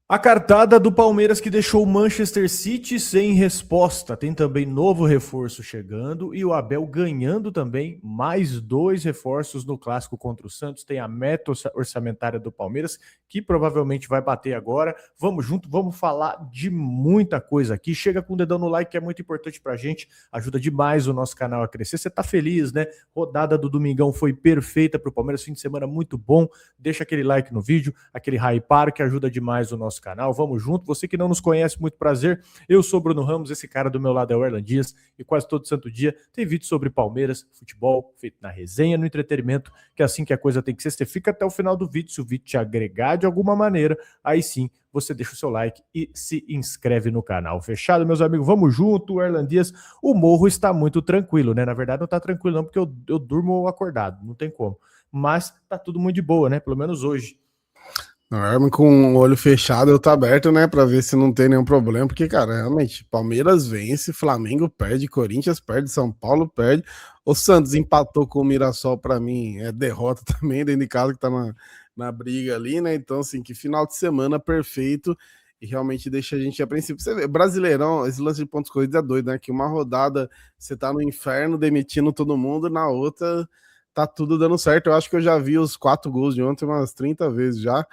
A cartada do Palmeiras que deixou o Manchester City sem resposta. Tem também novo reforço chegando e o Abel ganhando também mais 2 reforços no clássico contra o Santos. Tem a meta orçamentária do Palmeiras que provavelmente vai bater agora. Vamos junto, vamos falar de muita coisa aqui. Chega com o dedão no like que é muito importante pra gente, ajuda demais o nosso canal a crescer. Você tá feliz, né? Rodada do Domingão foi perfeita pro Palmeiras, fim de semana muito bom. Deixa aquele like no vídeo, aquele hypar que ajuda demais o nosso canal. Vamos junto. Você que não nos conhece, muito prazer. Eu sou Bruno Ramos, esse cara do meu lado é o Erlan Dias e quase todo santo dia tem vídeo sobre Palmeiras, futebol, feito na resenha, no entretenimento, que é assim que a coisa tem que ser. Você fica até o final do vídeo, se o vídeo te agregar de alguma maneira, aí sim você deixa o seu like e se inscreve no canal. Fechado, meus amigos? Vamos junto, Erlan Dias. O morro está muito tranquilo, né? Na verdade não está tranquilo não, porque eu durmo acordado, não tem como. Mas tá tudo muito de boa, né? Pelo menos hoje. Arma com o olho fechado, eu tô aberto, né, pra ver se não tem nenhum problema, porque, cara, realmente, Palmeiras vence, Flamengo perde, Corinthians perde, São Paulo perde, o Santos empatou com o Mirassol, pra mim, é derrota também, dentro de casa que tá na briga ali, né, então, assim, que final de semana perfeito, e realmente deixa a gente a princípio. Você vê, Brasileirão, esse lance de pontos corridos é doido, né, que uma rodada você tá no inferno demitindo todo mundo, na outra tá tudo dando certo. Eu acho que eu já vi os 4 gols de ontem umas 30 vezes já.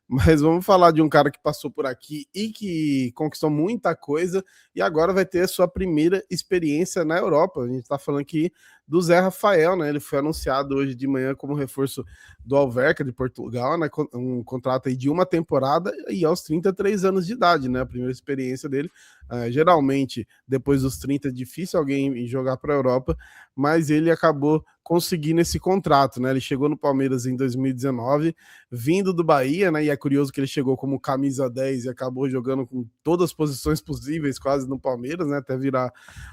Mas vamos falar de um cara que passou por aqui e que conquistou muita coisa e agora vai ter a sua primeira experiência na Europa. A gente está falando aqui do Zé Rafael, né? Ele foi anunciado hoje de manhã como reforço do Alverca de Portugal, né? Um contrato aí de uma temporada e aos 33 anos de idade, né? A primeira experiência dele. Geralmente, depois dos 30 é difícil alguém jogar para a Europa, mas ele acabou conseguindo esse contrato, né? Ele chegou no Palmeiras em 2019, vindo do Bahia, né? E é curioso que ele chegou como camisa 10 e acabou jogando com todas as posições possíveis quase no Palmeiras, né? Até virar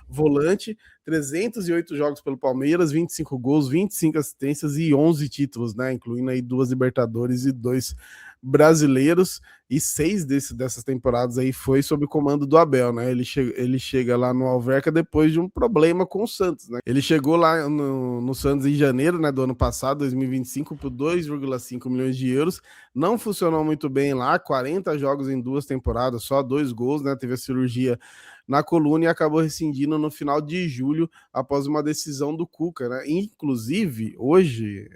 volante. 308 jogos pelo Palmeiras, 25 gols, 25 assistências e 11 títulos, né? Incluindo aí 2 Libertadores e 2 brasileiros, e 6 dessas temporadas aí foi sob o comando do Abel, né? Ele chega lá no Alverca depois de um problema com o Santos, né? Ele chegou lá no Santos em janeiro, né, do ano passado, 2025, por 2,5 milhões de euros. Não funcionou muito bem lá, 40 jogos em 2 temporadas, só 2 gols, né? Teve a cirurgia na coluna e acabou rescindindo no final de julho após uma decisão do Cuca, né? Inclusive, hoje,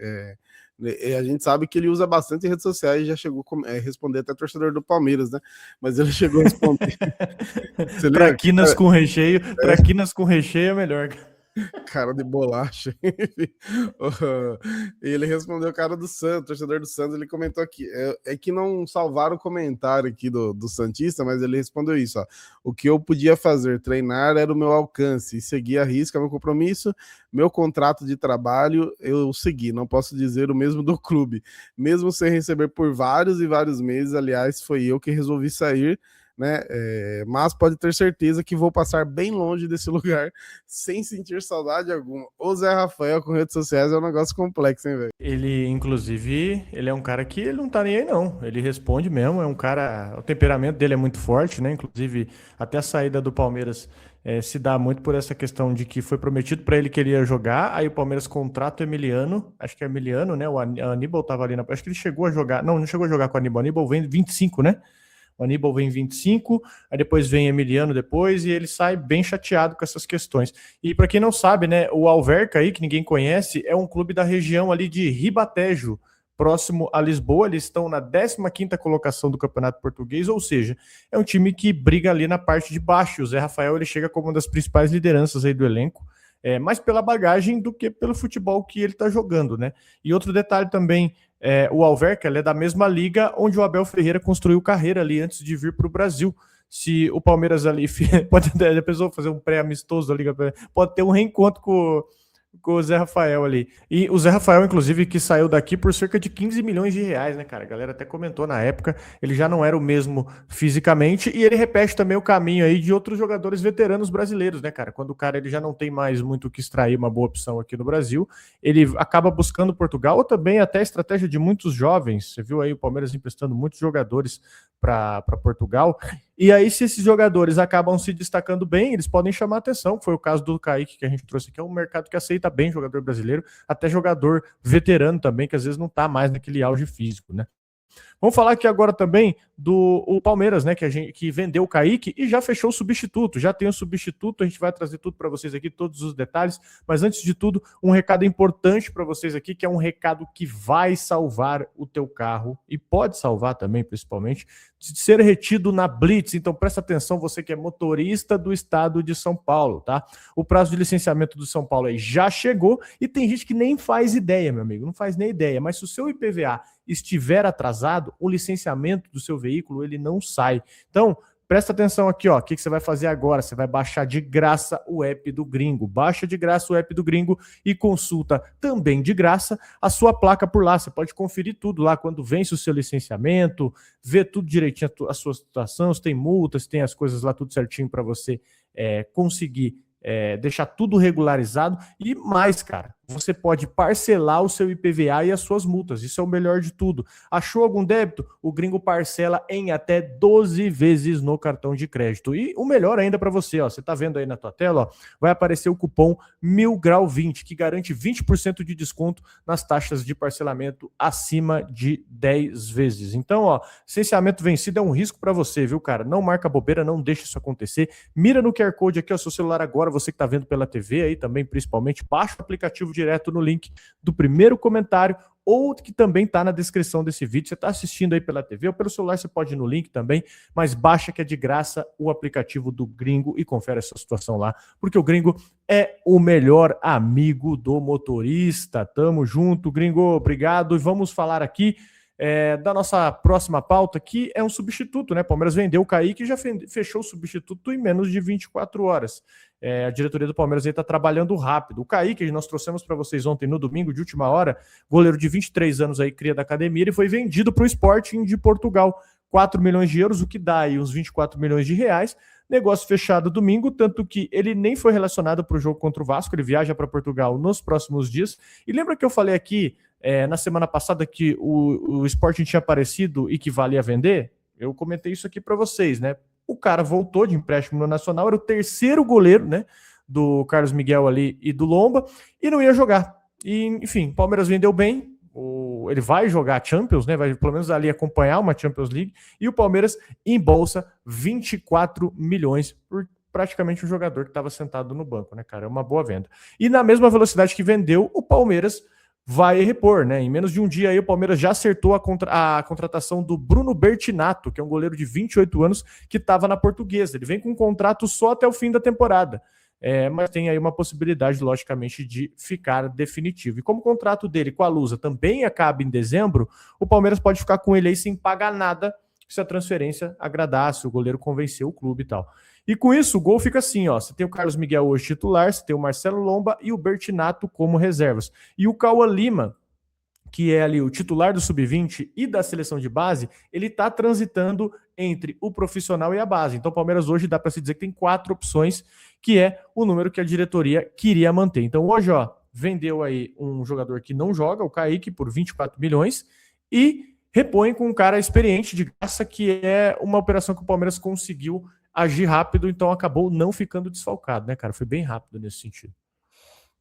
a gente sabe que ele usa bastante redes sociais e já chegou a responder até torcedor do Palmeiras, né? Mas ele chegou a responder. Você lembra? Traquinas com recheio é melhor. Cara de bolacha. Ele respondeu o cara do Santos, torcedor do Santos, ele comentou aqui. É que não salvaram o comentário aqui do Santista, mas ele respondeu isso, ó. O que eu podia fazer, treinar, era o meu alcance, e seguir a risca meu compromisso, meu contrato de trabalho, eu segui. Não posso dizer o mesmo do clube. Mesmo sem receber por vários e vários meses, aliás, foi eu que resolvi sair, né? Mas pode ter certeza que vou passar bem longe desse lugar sem sentir saudade alguma. O Zé Rafael com redes sociais é um negócio complexo, hein, velho? Ele, inclusive, ele é um cara que ele não tá nem aí, não. Ele responde mesmo, é um cara. O temperamento dele é muito forte, né? Inclusive, até a saída do Palmeiras se dá muito por essa questão de que foi prometido para ele que ele ia jogar. Aí o Palmeiras contrata o Emiliano, acho que é Emiliano, né? O Aníbal tava ali na. Acho que ele chegou a jogar. Não, não chegou a jogar com o Aníbal. O Aníbal vem 25, né? O Aníbal vem 25, aí depois vem Emiliano depois, e ele sai bem chateado com essas questões. E para quem não sabe, né, o Alverca aí, que ninguém conhece, é um clube da região ali de Ribatejo, próximo a Lisboa. Eles estão na 15ª colocação do Campeonato Português, ou seja, é um time que briga ali na parte de baixo. O Zé Rafael, ele chega como uma das principais lideranças aí do elenco, mais pela bagagem do que pelo futebol que ele está jogando, né? E outro detalhe também, o Alverca é da mesma liga onde o Abel Ferreira construiu carreira ali antes de vir para o Brasil. Se o Palmeiras ali pode ter a pessoa fazer um pré-amistoso da Liga, pode ter um reencontro com o Zé Rafael ali. E o Zé Rafael, inclusive, que saiu daqui por cerca de 15 milhões de reais, né, cara? A galera até comentou na época, ele já não era o mesmo fisicamente, e ele repete também o caminho aí de outros jogadores veteranos brasileiros, né, cara? Quando o cara ele já não tem mais muito o que extrair uma boa opção aqui no Brasil, ele acaba buscando Portugal, ou também até a estratégia de muitos jovens. Você viu aí o Palmeiras emprestando muitos jogadores para Portugal. E aí, se esses jogadores acabam se destacando bem, eles podem chamar atenção. Foi o caso do Kaique que a gente trouxe aqui, é um mercado que aceita bem jogador brasileiro, até jogador veterano também, que às vezes não está mais naquele auge físico, né? Vamos falar aqui agora também do o Palmeiras, né, que vendeu o Kaique e já fechou o substituto, já tem o substituto, a gente vai trazer tudo para vocês aqui, todos os detalhes, mas antes de tudo, um recado importante para vocês aqui, que é um recado que vai salvar o teu carro e pode salvar também, principalmente, de ser retido na Blitz. Então presta atenção, você que é motorista do estado de São Paulo, tá? O prazo de licenciamento do São Paulo aí já chegou e tem gente que nem faz ideia, meu amigo, não faz nem ideia, mas se o seu IPVA estiver atrasado, o licenciamento do seu veículo ele não sai. Então, presta atenção aqui, ó. O que você vai fazer agora? Você vai baixar de graça o app do Gringo. Baixa de graça o app do Gringo e consulta também de graça a sua placa por lá. Você pode conferir tudo lá quando vence o seu licenciamento, ver tudo direitinho a sua situação, se tem multas, se tem as coisas lá tudo certinho para você conseguir deixar tudo regularizado e mais, cara, você pode parcelar o seu IPVA e as suas multas, isso é o melhor de tudo. Achou algum débito? O Gringo parcela em até 12 vezes no cartão de crédito. E o melhor ainda para você, ó, você tá vendo aí na tua tela, ó, vai aparecer o cupom 1000grau20, que garante 20% de desconto nas taxas de parcelamento acima de 10 vezes. Então, ó, licenciamento vencido é um risco para você, viu, cara? Não marca bobeira, não deixa isso acontecer. Mira no QR Code aqui, ó, seu celular agora, você que tá vendo pela TV aí também, principalmente, baixa o aplicativo direto no link do primeiro comentário ou que também está na descrição desse vídeo. Você está assistindo aí pela TV ou pelo celular, você pode ir no link também, mas baixa que é de graça o aplicativo do Gringo e confere essa situação lá, porque o Gringo é o melhor amigo do motorista. Tamo junto, Gringo, obrigado. E vamos falar aqui da nossa próxima pauta, que é um substituto, né? Palmeiras vendeu o Kaique e já fechou o substituto em menos de 24 horas. A diretoria do Palmeiras está trabalhando rápido. O Kaique, nós trouxemos para vocês ontem no domingo, de última hora, goleiro de 23 anos aí, cria da academia, ele foi vendido para o Sporting de Portugal, 4 milhões de euros, o que dá aí uns 24 milhões de reais. Negócio fechado domingo, tanto que ele nem foi relacionado para o jogo contra o Vasco, ele viaja para Portugal nos próximos dias. E lembra que eu falei aqui na semana passada que o Sporting tinha aparecido e que valia vender? Eu comentei isso aqui para vocês, né? O cara voltou de empréstimo no Nacional, era o terceiro goleiro, né? Do Carlos Miguel ali e do Lomba, e não ia jogar. E, enfim, Palmeiras vendeu bem, ele vai jogar Champions, né? Vai pelo menos ali acompanhar uma Champions League, e o Palmeiras embolsa 24 milhões por praticamente um jogador que estava sentado no banco, né, cara? É uma boa venda. E na mesma velocidade que vendeu, o Palmeiras vai repor, né? Em menos de um dia aí o Palmeiras já acertou a contratação do Bruno Bertinato, que é um goleiro de 28 anos que estava na Portuguesa. Ele vem com um contrato só até o fim da temporada. Mas tem aí uma possibilidade, logicamente, de ficar definitivo. E como o contrato dele com a Lusa também acaba em dezembro, o Palmeiras pode ficar com ele aí sem pagar nada se a transferência agradasse, o goleiro convenceu o clube e tal. E com isso, o gol fica assim, ó. Você tem o Carlos Miguel hoje titular, você tem o Marcelo Lomba e o Bertinato como reservas. E o Cauã Lima, que é ali o titular do Sub-20 e da seleção de base, ele está transitando entre o profissional e a base. Então o Palmeiras hoje dá para se dizer que tem 4 opções, que é o número que a diretoria queria manter. Então hoje, ó, vendeu aí um jogador que não joga, o Kaique, por 24 milhões, e repõe com um cara experiente de graça, que é uma operação que o Palmeiras conseguiu agir rápido, então acabou não ficando desfalcado, né, cara? Foi bem rápido nesse sentido.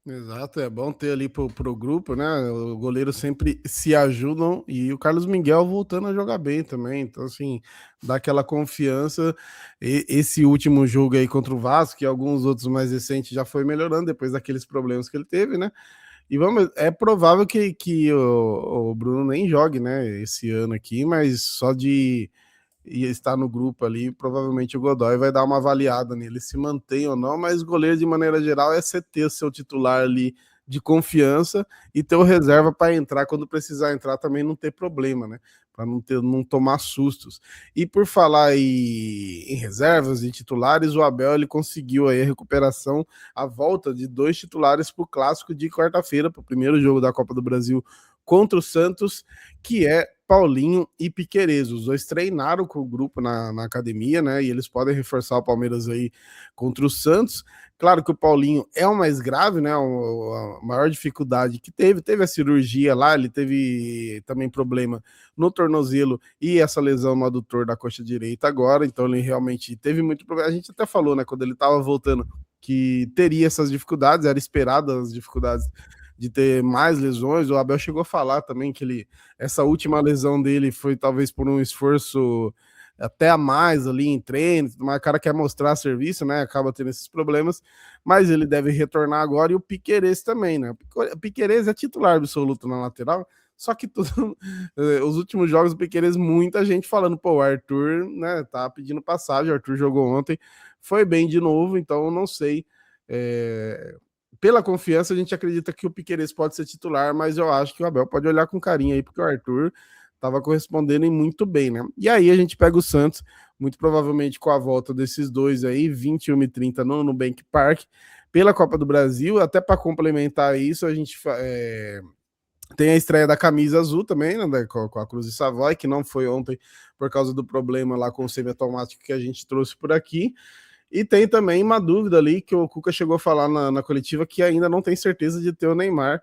Exato, é bom ter ali pro grupo, né? O goleiro sempre se ajudam e o Carlos Miguel voltando a jogar bem também. Então, assim, dá aquela confiança. Esse último jogo aí contra o Vasco e alguns outros mais recentes já foi melhorando depois daqueles problemas que ele teve, né? E é provável que o Bruno nem jogue, né? Esse ano aqui, mas só de estar no grupo ali, provavelmente o Godoy vai dar uma avaliada nele, se mantém ou não, mas goleiro de maneira geral é você ter o seu titular ali de confiança e ter o reserva para entrar quando precisar entrar também, não ter problema, né? Para não tomar sustos. E por falar em reservas e titulares, o Abel ele conseguiu aí a recuperação, a volta de 2 titulares para o clássico de quarta-feira, para o primeiro jogo da Copa do Brasil contra o Santos, que é Paulinho e Piquerez. Os dois treinaram com o grupo na academia, né? E eles podem reforçar o Palmeiras aí contra o Santos. Claro que o Paulinho é o mais grave, né? A maior dificuldade que teve a cirurgia lá, ele teve também problema no tornozelo e essa lesão no adutor da coxa direita agora, então ele realmente teve muito problema. A gente até falou, né, quando ele estava voltando, que teria essas dificuldades, era esperado as dificuldades de ter mais lesões. O Abel chegou a falar também que essa última lesão dele foi talvez por um esforço até a mais ali em treino, mas o cara quer mostrar serviço, né? Acaba tendo esses problemas, mas ele deve retornar agora, e o Piquerez também, né? O Piquerez é titular absoluto na lateral, só que tudo, os últimos jogos do Piquerez, muita gente falando, pô, o Arthur, né, tá pedindo passagem, o Arthur jogou ontem, foi bem de novo, então eu não sei. Pela confiança, a gente acredita que o Piquerez pode ser titular, mas eu acho que o Abel pode olhar com carinho aí, porque o Arthur estava correspondendo muito bem, né? E aí a gente pega o Santos, muito provavelmente com a volta desses dois aí, 21h30 no Nubank Park, pela Copa do Brasil. Até para complementar isso, a gente tem a estreia da camisa azul também, né, com a Cruz e Savoy, que não foi ontem por causa do problema lá com o semiautomático que a gente trouxe por aqui. E tem também uma dúvida ali que o Cuca chegou a falar na coletiva, que ainda não tem certeza de ter o Neymar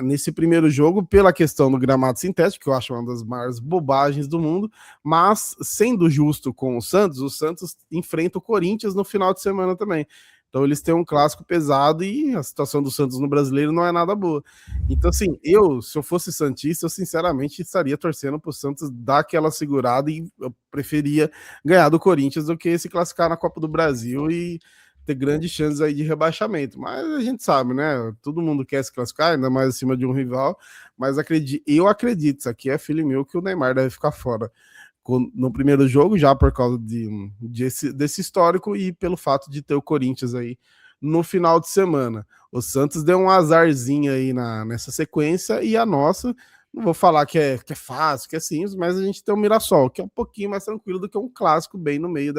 nesse primeiro jogo, pela questão do gramado sintético, que eu acho uma das maiores bobagens do mundo, mas sendo justo com o Santos enfrenta o Corinthians no final de semana também. Então eles têm um clássico pesado e a situação do Santos no Brasileiro não é nada boa. Então, assim, se eu fosse santista, eu sinceramente estaria torcendo para o Santos dar aquela segurada, e eu preferia ganhar do Corinthians do que se classificar na Copa do Brasil e ter grandes chances aí de rebaixamento. Mas a gente sabe, né? Todo mundo quer se classificar, ainda mais acima de um rival, mas eu acredito, isso aqui é filho meu, que o Neymar deve ficar fora no primeiro jogo, já por causa desse histórico e pelo fato de ter o Corinthians aí no final de semana. O Santos deu um azarzinho aí nessa sequência, e a nossa, não vou falar que é fácil, que é simples, mas a gente tem o Mirassol, que é um pouquinho mais tranquilo do que um clássico bem no meio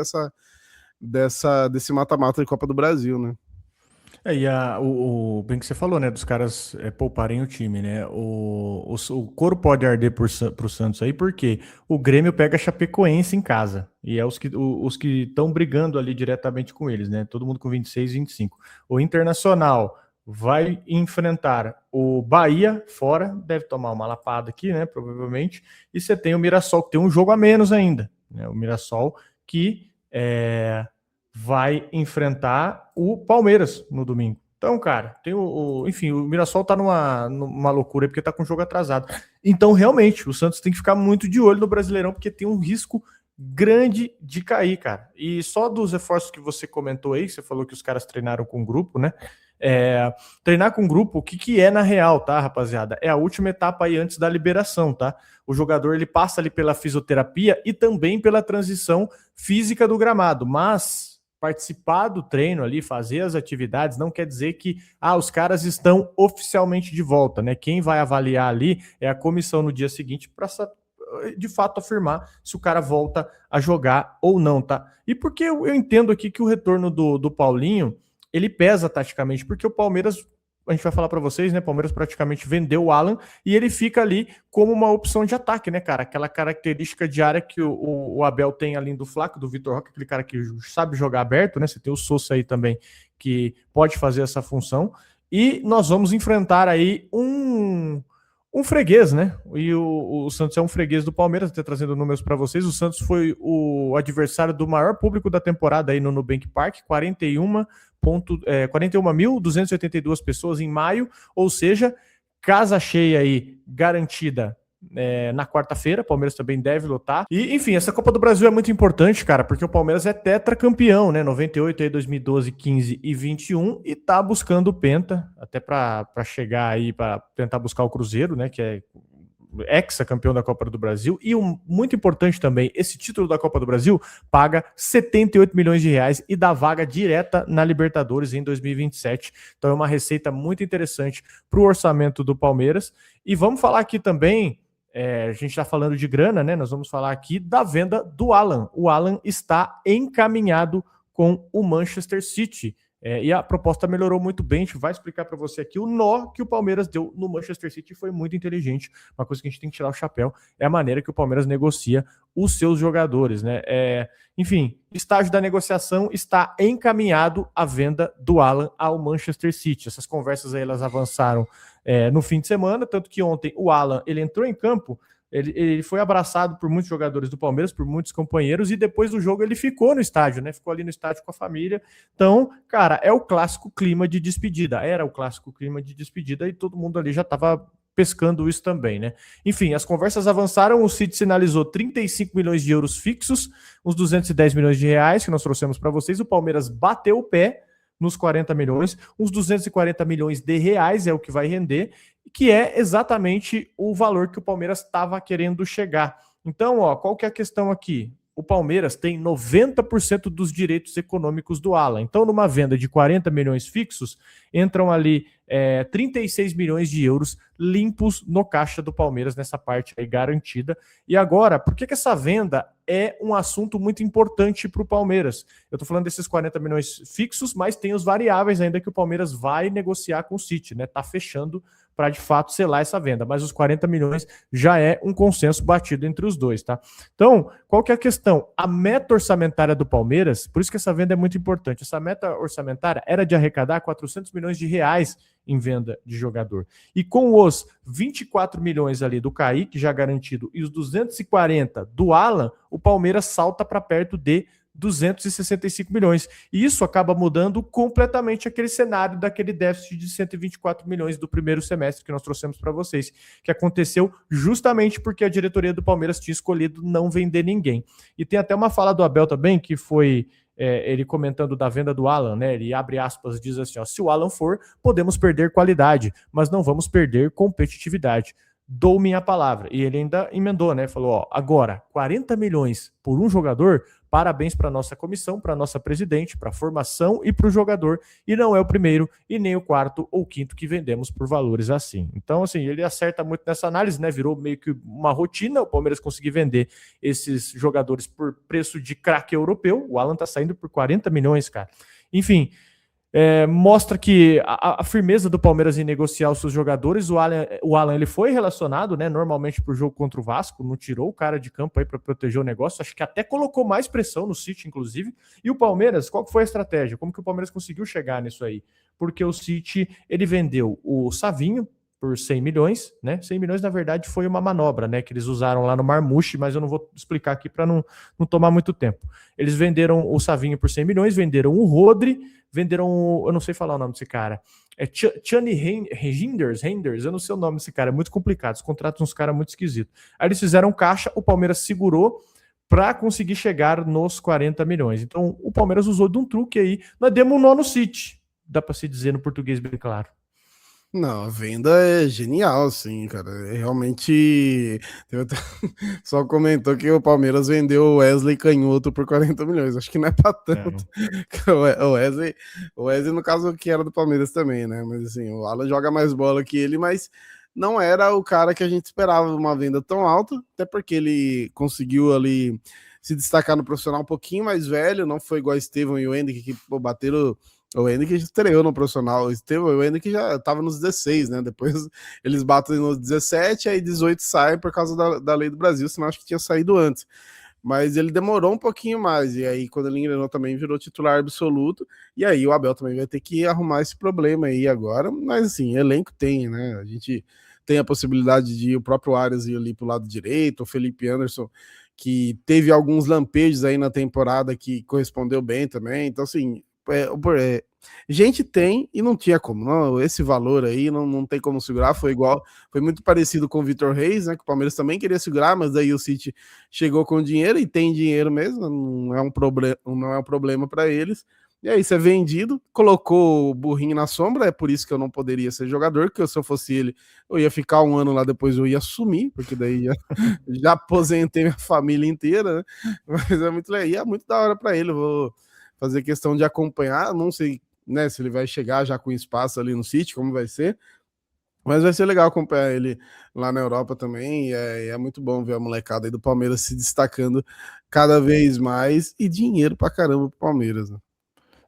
desse mata-mata de Copa do Brasil, né? E bem que você falou, né, dos caras pouparem o time, né? O couro pode arder pro Santos aí, porque o Grêmio pega a Chapecoense em casa, e é os que estão brigando ali diretamente com eles, né? Todo mundo com 26, 25. O Internacional vai enfrentar o Bahia fora, deve tomar uma lapada aqui, né? Provavelmente. E você tem o Mirassol, que tem um jogo a menos ainda, né? O Mirassol que vai enfrentar o Palmeiras no domingo. Então, cara, tem enfim, o Mirassol tá numa loucura porque tá com o jogo atrasado. Então, realmente, o Santos tem que ficar muito de olho no Brasileirão, porque tem um risco grande de cair, cara. E só dos reforços que você comentou aí, você falou que os caras treinaram com grupo, né? Treinar com grupo, o que é na real, tá, rapaziada? É a última etapa aí antes da liberação, tá? O jogador, ele passa ali pela fisioterapia e também pela transição física do gramado, mas participar do treino ali, fazer as atividades, não quer dizer que os caras estão oficialmente de volta, né? Quem vai avaliar ali é a comissão no dia seguinte para de fato afirmar se o cara volta a jogar ou não, tá? E porque eu entendo aqui que o retorno do Paulinho, ele pesa taticamente, porque o Palmeiras, a gente vai falar para vocês, né? O Palmeiras praticamente vendeu o Alan e ele fica ali como uma opção de ataque, né, cara? Aquela característica de área que o Abel tem além do Flaco, do Vitor Roque, aquele cara que sabe jogar aberto, né? Você tem o Sousa aí também, que pode fazer essa função. E nós vamos enfrentar aí um freguês, né? E o Santos é um freguês do Palmeiras, até trazendo números para vocês. O Santos foi o adversário do maior público da temporada aí no Nubank Park, 41.282 pessoas em maio, ou seja, casa cheia aí garantida na quarta-feira. O Palmeiras também deve lotar. E, enfim, essa Copa do Brasil é muito importante, cara, porque o Palmeiras é tetracampeão, né? 98, aí, 2012, 15 e 21, e tá buscando o Penta, até para chegar aí, para tentar buscar o Cruzeiro, né? Que é ex-campeão da Copa do Brasil. E muito importante também, esse título da Copa do Brasil paga 78 milhões de reais e dá vaga direta na Libertadores em 2027. Então é uma receita muito interessante para o orçamento do Palmeiras. E vamos falar aqui também, a gente está falando de grana, né? Nós vamos falar aqui da venda do Alan. O Alan está encaminhado com o Manchester City. E a proposta melhorou muito bem. A gente vai explicar para você aqui o nó que o Palmeiras deu no Manchester City. Foi muito inteligente. Uma coisa que a gente tem que tirar o chapéu é a maneira que o Palmeiras negocia os seus jogadores, né? Enfim, estágio da negociação está encaminhado a venda do Alan ao Manchester City. Essas conversas aí, elas avançaram no fim de semana, tanto que ontem o Alan, ele entrou em campo Ele foi abraçado por muitos jogadores do Palmeiras, por muitos companheiros, e depois do jogo ele ficou no estádio, né? Ficou ali no estádio com a família. Então, cara, é o clássico clima de despedida. Era o clássico clima de despedida e todo mundo ali já estava pescando isso também, né? Enfim, as conversas avançaram, o City sinalizou 35 milhões de euros fixos, uns 210 milhões de reais que nós trouxemos para vocês. O Palmeiras bateu o pé nos 40 milhões, uns 240 milhões de reais é o que vai render, que é exatamente o valor que o Palmeiras estava querendo chegar. Então, ó, qual que é a questão aqui? O Palmeiras tem 90% dos direitos econômicos do Alan. Então, numa venda de 40 milhões fixos, entram ali 36 milhões de euros limpos no caixa do Palmeiras, nessa parte aí garantida. E agora, por que essa venda é um assunto muito importante para o Palmeiras? Eu estou falando desses 40 milhões fixos, mas tem os variáveis ainda que o Palmeiras vai negociar com o City, né? Tá fechando para de fato selar essa venda, mas os 40 milhões já é um consenso batido entre os dois, tá? Então, qual que é a questão? A meta orçamentária do Palmeiras, por isso que essa venda é muito importante, essa meta orçamentária era de arrecadar 400 milhões de reais em venda de jogador. E com os 24 milhões ali do Kaique já garantido e os 240 do Alan, o Palmeiras salta para perto de 265 milhões. E isso acaba mudando completamente aquele cenário daquele déficit de 124 milhões do primeiro semestre que nós trouxemos para vocês, que aconteceu justamente porque a diretoria do Palmeiras tinha escolhido não vender ninguém. E tem até uma fala do Abel também, que foi ele comentando da venda do Alan, né? Ele abre aspas, diz assim, ó, se o Alan for, podemos perder qualidade, mas não vamos perder competitividade. Dou minha palavra. E ele ainda emendou, né? Falou, ó, agora, 40 milhões por um jogador, parabéns para a nossa comissão, para a nossa presidente, para a formação e para o jogador. E não é o primeiro e nem o quarto ou quinto que vendemos por valores assim. Então, assim, ele acerta muito nessa análise, né? Virou meio que uma rotina o Palmeiras conseguir vender esses jogadores por preço de craque europeu. O Alan tá saindo por 40 milhões, cara. Enfim, mostra que a firmeza do Palmeiras em negociar os seus jogadores. O Alan ele foi relacionado, né, normalmente para o jogo contra o Vasco, não tirou o cara de campo aí para proteger o negócio, acho que até colocou mais pressão no City, inclusive. E o Palmeiras, qual que foi a estratégia? Como que o Palmeiras conseguiu chegar nisso aí? Porque o City, ele vendeu o Savinho por 100 milhões, né? 100 milhões, na verdade, foi uma manobra, né? Que eles usaram lá no Marmouche, mas eu não vou explicar aqui para não tomar muito tempo. Eles venderam o Savinho por 100 milhões, venderam o Rodri, venderam, eu não sei falar o nome desse cara, Chani Renders, eu não sei o nome desse cara, é muito complicado, os contratos uns caras muito esquisitos. Aí eles fizeram caixa, o Palmeiras segurou para conseguir chegar nos 40 milhões. Então o Palmeiras usou de um truque aí, nós demos um nó no City, dá para se dizer no português bem claro. Não, a venda é genial, assim, cara. Realmente. Só comentou que o Palmeiras vendeu o Wesley Canhoto por 40 milhões. Acho que não é pra tanto. O Wesley, no caso, que era do Palmeiras também, né? Mas assim, o Alan joga mais bola que ele, mas não era o cara que a gente esperava uma venda tão alta, até porque ele conseguiu ali se destacar no profissional um pouquinho mais velho, não foi igual a Estevão e o Henrique, que bateram. O Henrique estreou no profissional, o Henrique já estava nos 16, né? Depois eles batem nos 17, aí 18 saem por causa da lei do Brasil, senão acho que tinha saído antes. Mas ele demorou um pouquinho mais, e aí quando ele engrenou também virou titular absoluto, e aí o Abel também vai ter que arrumar esse problema aí agora, mas assim, elenco tem, né? A gente tem a possibilidade de o próprio Arias ir ali pro lado direito, o Felipe Anderson, que teve alguns lampejos aí na temporada que correspondeu bem também, então assim, gente tem e não tinha como, não, esse valor aí não tem como segurar, foi muito parecido com o Vitor Reis, né, que o Palmeiras também queria segurar, mas daí o City chegou com dinheiro e tem dinheiro mesmo, não é um problema para eles, e aí você é vendido, colocou o burrinho na sombra, é por isso que eu não poderia ser jogador, porque se eu fosse ele, eu ia ficar um ano lá, depois eu ia sumir, porque daí já aposentei minha família inteira, né, mas é muito legal, e é muito da hora para ele, eu vou fazer questão de acompanhar, não sei, né, se ele vai chegar já com espaço ali no City, como vai ser, mas vai ser legal acompanhar ele lá na Europa também, e é muito bom ver a molecada aí do Palmeiras se destacando cada vez mais, e dinheiro pra caramba pro Palmeiras, né?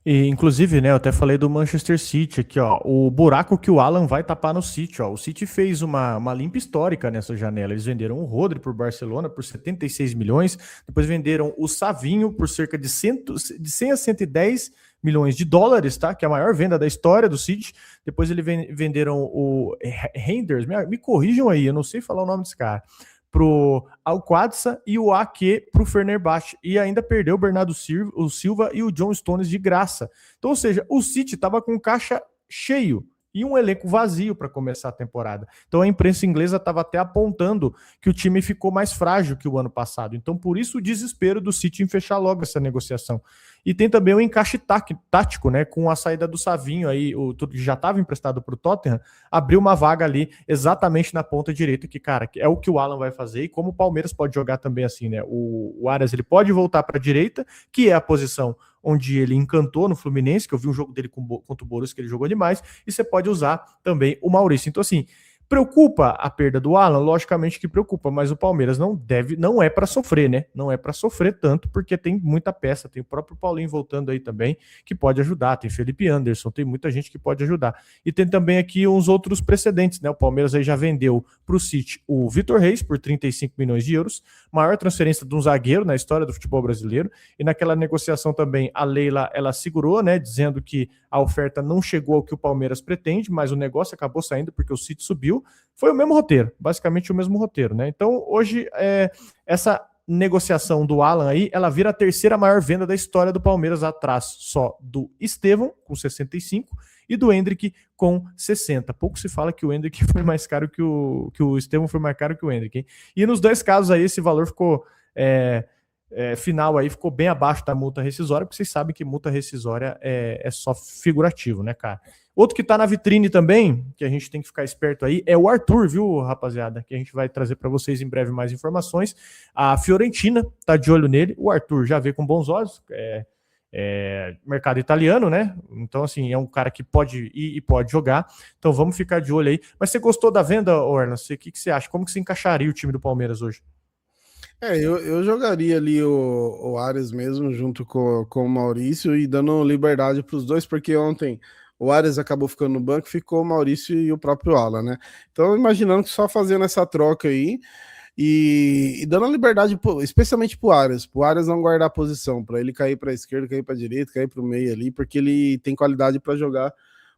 E, inclusive, né, eu até falei do Manchester City aqui, ó, o buraco que o Alan vai tapar no City, ó. O City fez uma limpa histórica nessa janela. Eles venderam o Rodri por Barcelona por 76 milhões, depois venderam o Savinho por cerca de 100 a 110 milhões de dólares, tá? Que é a maior venda da história do City. Depois eles venderam o Renders, me corrijam aí, eu não sei falar o nome desse cara, pro Al-Qadsa e o Ake pro Fenerbahçe. E ainda perdeu o Bernardo Silva e o John Stones de graça. Então, ou seja, o City estava com caixa cheio e um elenco vazio para começar a temporada. Então a imprensa inglesa estava até apontando que o time ficou mais frágil que o ano passado. Então por isso o desespero do City em fechar logo essa negociação. E tem também o encaixe tático, né, com a saída do Savinho aí, que já estava emprestado para o Tottenham, abriu uma vaga ali exatamente na ponta direita, que, cara, é o que o Alan vai fazer, e como o Palmeiras pode jogar também assim, né? O Arias, ele pode voltar para a direita, que é a posição onde ele encantou no Fluminense, que eu vi um jogo dele contra o Borussia, que ele jogou demais, e você pode usar também o Maurício. Então, assim, preocupa a perda do Alan? Logicamente que preocupa, mas o Palmeiras não é para sofrer, né? Não é para sofrer tanto, porque tem muita peça, tem o próprio Paulinho voltando aí também, que pode ajudar, tem Felipe Anderson, tem muita gente que pode ajudar. E tem também aqui uns outros precedentes, né? O Palmeiras aí já vendeu para o City o Vitor Reis por 35 milhões de euros, maior transferência de um zagueiro na história do futebol brasileiro, e naquela negociação também a Leila, ela segurou, né? Dizendo que a oferta não chegou ao que o Palmeiras pretende, mas o negócio acabou saindo porque o City subiu. Foi o mesmo roteiro, basicamente o mesmo roteiro, né? Então, hoje, essa negociação do Alan aí, ela vira a terceira maior venda da história do Palmeiras, atrás só do Estevão, com 65, e do Endrick, com 60. Pouco se fala que o Endrick foi mais caro que o Estevão foi mais caro que o Endrick, hein? E nos dois casos aí, esse valor ficou... final aí ficou bem abaixo da multa rescisória, porque vocês sabem que multa rescisória é só figurativo, né, cara? Outro que tá na vitrine também, que a gente tem que ficar esperto aí, é o Arthur, viu, rapaziada? Que a gente vai trazer para vocês em breve mais informações. A Fiorentina tá de olho nele, o Arthur já vê com bons olhos, mercado italiano, né? Então, assim, é um cara que pode ir e pode jogar. Então, vamos ficar de olho aí. Mas você gostou da venda, Orlan? O que você acha? Como que você encaixaria o time do Palmeiras hoje? Eu jogaria ali o Arias mesmo, junto com o Maurício, e dando liberdade para os dois, porque ontem o Arias acabou ficando no banco, ficou o Maurício e o próprio Alan, né? Então, imaginando que só fazendo essa troca aí e dando liberdade, especialmente pro Arias não guardar a posição, para ele cair para a esquerda, cair para a direita, cair para o meio ali, porque ele tem qualidade para jogar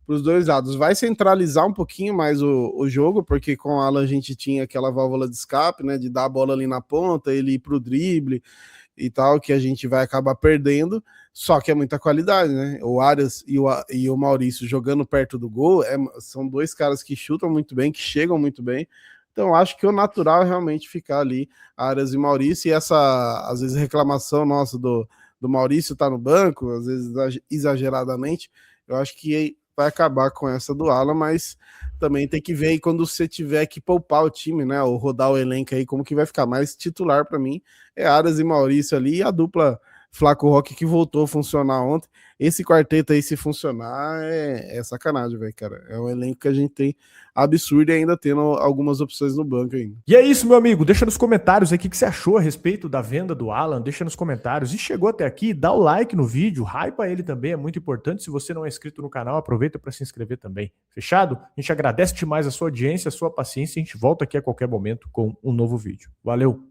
para os dois lados. Vai centralizar um pouquinho mais o jogo, porque com o Alan a gente tinha aquela válvula de escape, né, de dar a bola ali na ponta, ele ir pro drible e tal, que a gente vai acabar perdendo, só que é muita qualidade, né? O Arias e o Maurício jogando perto do gol, são dois caras que chutam muito bem, que chegam muito bem. Então, acho que o natural é realmente ficar ali, Arias e Maurício, e essa, às vezes, reclamação nossa do Maurício estar no banco, às vezes exageradamente, eu acho que vai acabar com essa do Alan, mas também tem que ver aí quando você tiver que poupar o time, né, ou rodar o elenco aí, como que vai ficar. Mais titular para mim é Arias e Maurício ali, e a dupla Flaco Roque que voltou a funcionar ontem. Esse quarteto aí, se funcionar, é sacanagem, velho, cara. É um elenco que a gente tem absurdo e ainda tendo algumas opções no banco ainda. E é isso, meu amigo. Deixa nos comentários aí o que você achou a respeito da venda do Alan. Deixa nos comentários. E chegou até aqui, dá o like no vídeo, hypa ele também, é muito importante. Se você não é inscrito no canal, aproveita para se inscrever também. Fechado? A gente agradece demais a sua audiência, a sua paciência. A gente volta aqui a qualquer momento com um novo vídeo. Valeu!